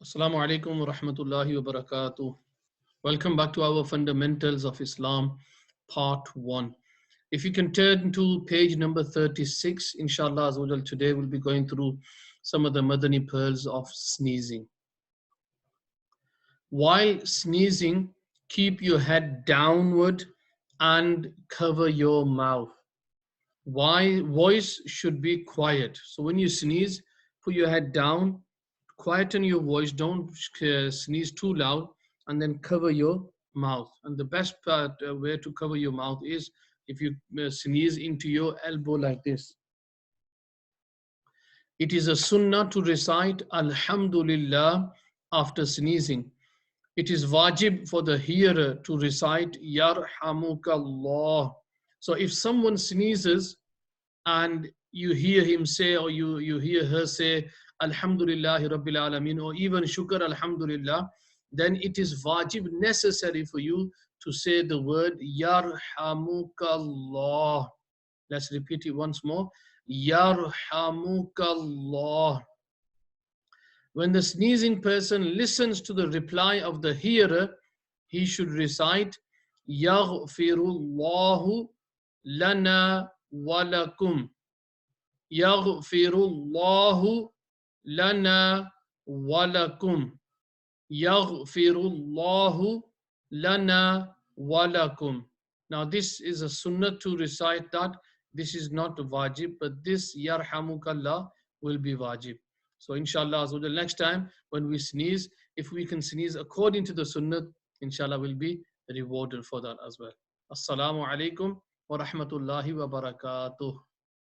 Assalamu alaikum wa rahmatullahi wa barakatuh. Welcome back to our Fundamentals of Islam, Part 1. If you can turn to page number 36, inshallah, today we'll be going through some of the Madani pearls of sneezing. While sneezing, keep your head downward and cover your mouth. Why voice should be quiet. So when you sneeze, put your head down, quieten your voice, don't sneeze too loud, and then cover your mouth. And the best part way to cover your mouth is if you sneeze into your elbow like this. It is a sunnah to recite Alhamdulillah after sneezing. It is wajib for the hearer to recite Yarhamukallah. So if someone sneezes and you hear him say, or you hear her say Alhamdulillah Rabbil Alameen, or even Shukr Alhamdulillah, then it is wajib, necessary for you to say the word Yarhamukallah. Let's repeat it once more. Yarhamukallah. When the sneezing person listens to the reply of the hearer, he should recite Yaghfirullahu lana walakum. Yaghfirullahu lana walakum. Yaghfirullahu lana walakum. Now this is a sunnah to recite that. This is not wajib, but this Yarhamukallah will be wajib. So inshallah, next time when we sneeze, if we can sneeze according to the sunnah, inshallah we'll be rewarded for that as well. Assalamu alaikum wa rahmatullahi wa barakatuh.